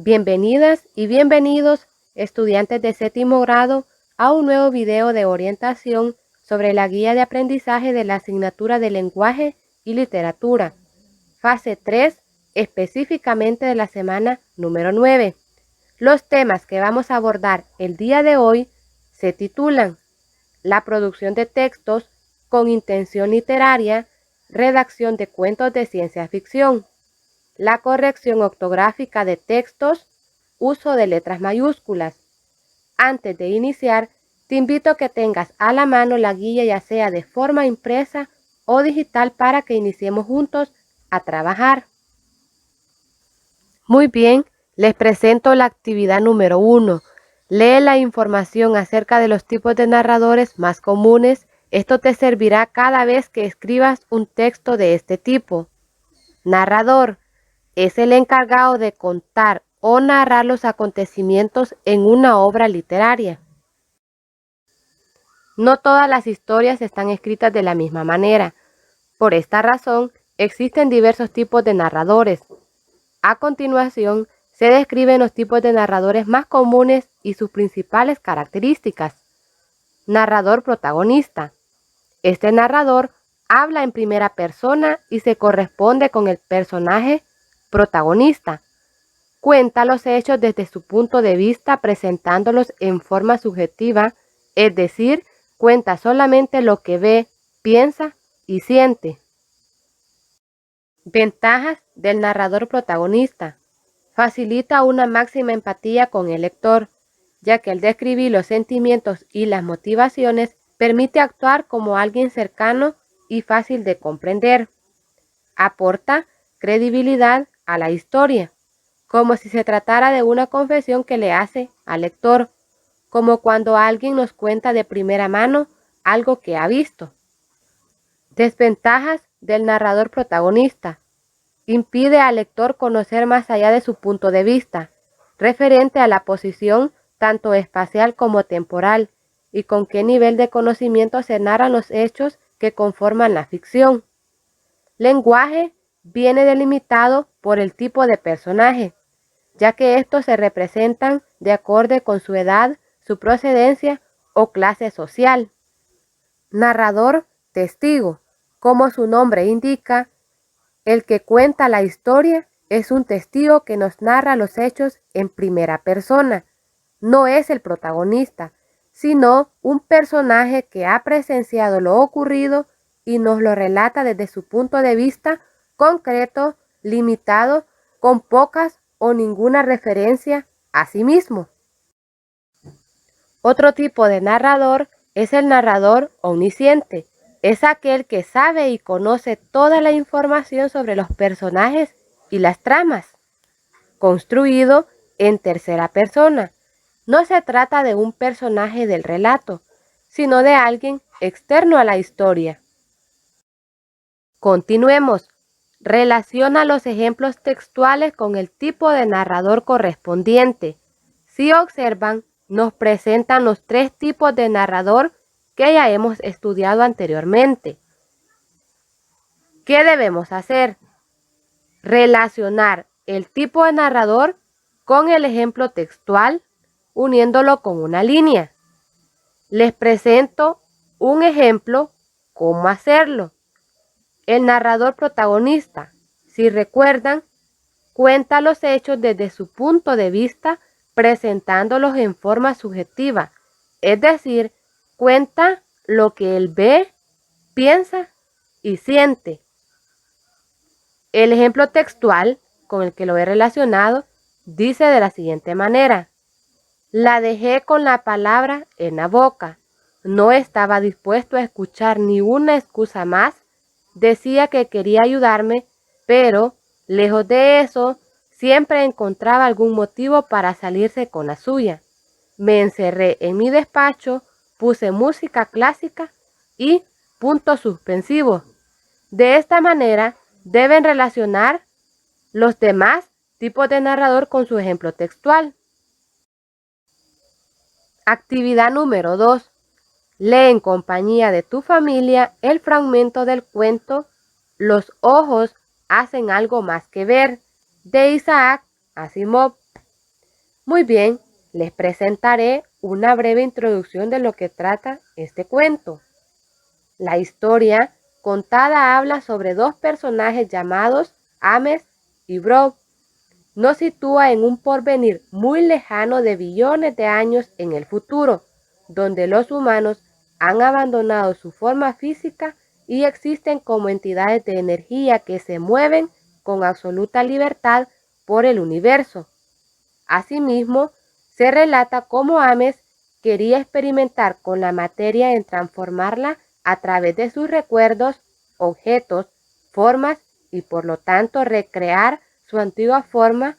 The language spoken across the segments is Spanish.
Bienvenidas y bienvenidos, estudiantes de séptimo grado, a un nuevo video de orientación sobre la guía de aprendizaje de la asignatura de lenguaje y literatura, fase 3, específicamente de la semana número 9. Los temas que vamos a abordar el día de hoy se titulan la producción de textos con intención literaria, redacción de cuentos de ciencia ficción, la corrección ortográfica de textos, uso de letras mayúsculas. Antes de iniciar, te invito a que tengas a la mano la guía, ya sea de forma impresa o digital, para que iniciemos juntos a trabajar. Muy bien, les presento la actividad número 1. Lee la información acerca de los tipos de narradores más comunes. Esto te servirá cada vez que escribas un texto de este tipo. Narrador es el encargado de contar o narrar los acontecimientos en una obra literaria. No todas las historias están escritas de la misma manera. Por esta razón, existen diversos tipos de narradores. A continuación, se describen los tipos de narradores más comunes y sus principales características. Narrador protagonista. Este narrador habla en primera persona y se corresponde con el personaje protagonista. Cuenta los hechos desde su punto de vista, presentándolos en forma subjetiva, es decir, cuenta solamente lo que ve, piensa y siente. Ventajas del narrador protagonista. Facilita una máxima empatía con el lector, ya que al describir los sentimientos y las motivaciones permite actuar como alguien cercano y fácil de comprender. Aporta credibilidad a la historia, como si se tratara de una confesión que le hace al lector, como cuando alguien nos cuenta de primera mano algo que ha visto. Desventajas del narrador protagonista. Impide al lector conocer más allá de su punto de vista, referente a la posición tanto espacial como temporal, y con qué nivel de conocimiento se narran los hechos que conforman la ficción. Lenguaje viene delimitado por el tipo de personaje, ya que estos se representan de acuerdo con su edad, su procedencia o clase social. Narrador testigo. Como su nombre indica, el que cuenta la historia es un testigo que nos narra los hechos en primera persona. No es el protagonista, sino un personaje que ha presenciado lo ocurrido y nos lo relata desde su punto de vista concreto, limitado, con pocas o ninguna referencia a sí mismo. Otro tipo de narrador es el narrador omnisciente. Es aquel que sabe y conoce toda la información sobre los personajes y las tramas. Construido en tercera persona. No se trata de un personaje del relato, sino de alguien externo a la historia. Continuemos. Relaciona los ejemplos textuales con el tipo de narrador correspondiente. Si observan, nos presentan los 3 tipos de narrador que ya hemos estudiado anteriormente. ¿Qué debemos hacer? Relacionar el tipo de narrador con el ejemplo textual, uniéndolo con una línea. Les presento un ejemplo, cómo hacerlo. El narrador protagonista, si recuerdan, cuenta los hechos desde su punto de vista, presentándolos en forma subjetiva, es decir, cuenta lo que él ve, piensa y siente. El ejemplo textual con el que lo he relacionado dice de la siguiente manera: la dejé con la palabra en la boca. No estaba dispuesto a escuchar ni una excusa más. Decía que quería ayudarme, pero, lejos de eso, siempre encontraba algún motivo para salirse con la suya. Me encerré en mi despacho, puse música clásica y puntos suspensivos. De esta manera, deben relacionar los demás tipos de narrador con su ejemplo textual. Actividad número 2. Lee en compañía de tu familia el fragmento del cuento Los ojos hacen algo más que ver, de Isaac Asimov. Muy bien, les presentaré una breve introducción de lo que trata este cuento. La historia contada habla sobre dos personajes llamados Ames y Brock. Nos sitúa en un porvenir muy lejano de billones de años en el futuro, donde los humanos han abandonado su forma física y existen como entidades de energía que se mueven con absoluta libertad por el universo. Asimismo, se relata cómo Ames quería experimentar con la materia en transformarla a través de sus recuerdos, objetos, formas y por lo tanto recrear su antigua forma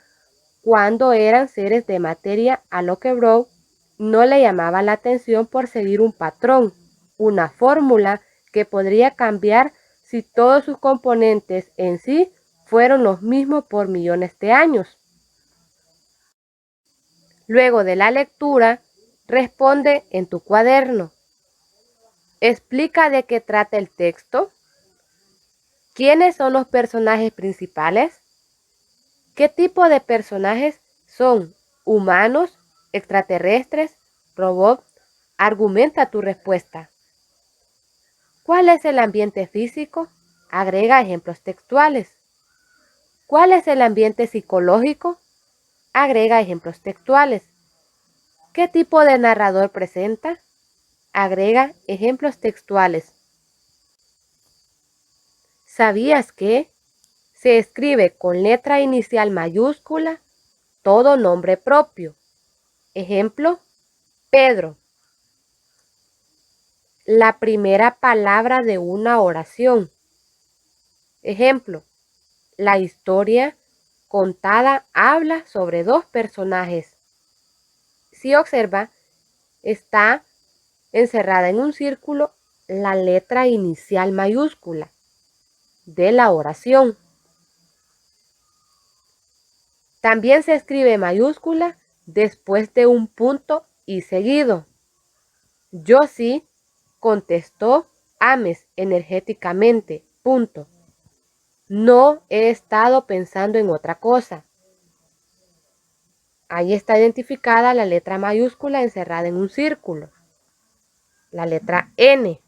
cuando eran seres de materia, a lo que Brock no le llamaba la atención por seguir un patrón, una fórmula que podría cambiar si todos sus componentes en sí fueron los mismos por millones de años. Luego de la lectura, responde en tu cuaderno. Explica de qué trata el texto. ¿Quiénes son los personajes principales? ¿Qué tipo de personajes son? ¿Humanos? ¿Extraterrestres? ¿Robots? Argumenta tu respuesta. ¿Cuál es el ambiente físico? Agrega ejemplos textuales. ¿Cuál es el ambiente psicológico? Agrega ejemplos textuales. ¿Qué tipo de narrador presenta? Agrega ejemplos textuales. ¿Sabías que se escribe con letra inicial mayúscula todo nombre propio? Ejemplo, Pedro. La primera palabra de una oración. Ejemplo, la historia contada habla sobre dos personajes. Si observa, está encerrada en un círculo la letra inicial mayúscula de la oración. También se escribe mayúscula después de un punto y seguido. Yo sí, contestó Ames energéticamente. Punto. No he estado pensando en otra cosa. Ahí está identificada la letra mayúscula encerrada en un círculo. La letra N.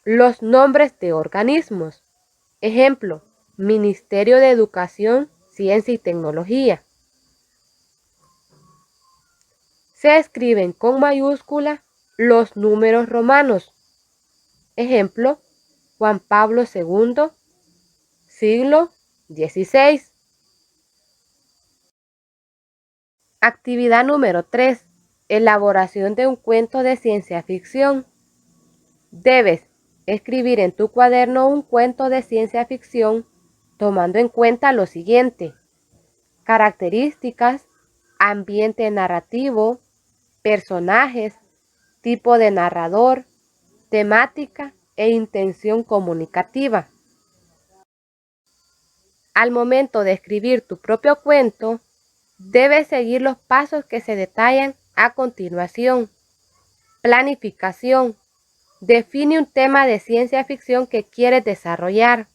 Los nombres de organismos. Ejemplo, Ministerio de Educación, Ciencia y Tecnología. Se escriben con mayúscula los números romanos. Ejemplo, Juan Pablo II, siglo XVI. Actividad número 3. Elaboración de un cuento de ciencia ficción. Debes escribir en tu cuaderno un cuento de ciencia ficción tomando en cuenta lo siguiente: características, ambiente narrativo, personajes, tipo de narrador, temática e intención comunicativa. Al momento de escribir tu propio cuento, debes seguir los pasos que se detallan a continuación. Planificación. Define un tema de ciencia ficción que quieres desarrollar.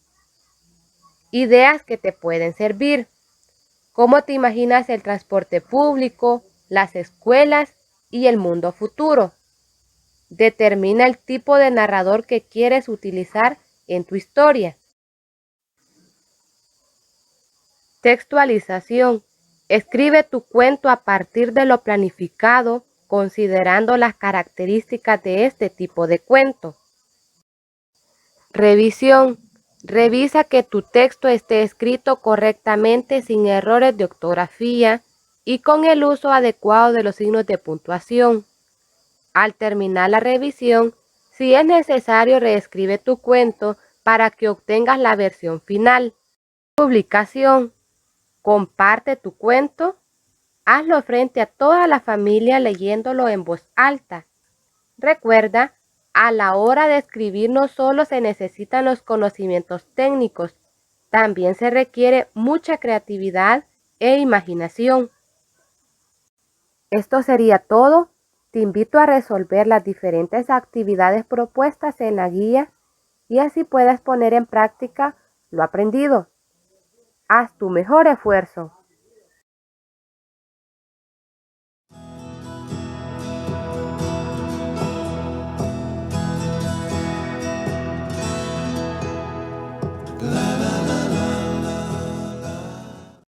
Ideas que te pueden servir. ¿Cómo te imaginas el transporte público, las escuelas y el mundo futuro? Determina el tipo de narrador que quieres utilizar en tu historia. Textualización. Escribe tu cuento a partir de lo planificado, considerando las características de este tipo de cuento. Revisión. Revisa que tu texto esté escrito correctamente sin errores de ortografía y con el uso adecuado de los signos de puntuación. Al terminar la revisión, si es necesario, reescribe tu cuento para que obtengas la versión final. Publicación. Comparte tu cuento. Hazlo frente a toda la familia leyéndolo en voz alta. Recuerda, a la hora de escribir no solo se necesitan los conocimientos técnicos, también se requiere mucha creatividad e imaginación. Esto sería todo. Te invito a resolver las diferentes actividades propuestas en la guía y así puedas poner en práctica lo aprendido. Haz tu mejor esfuerzo.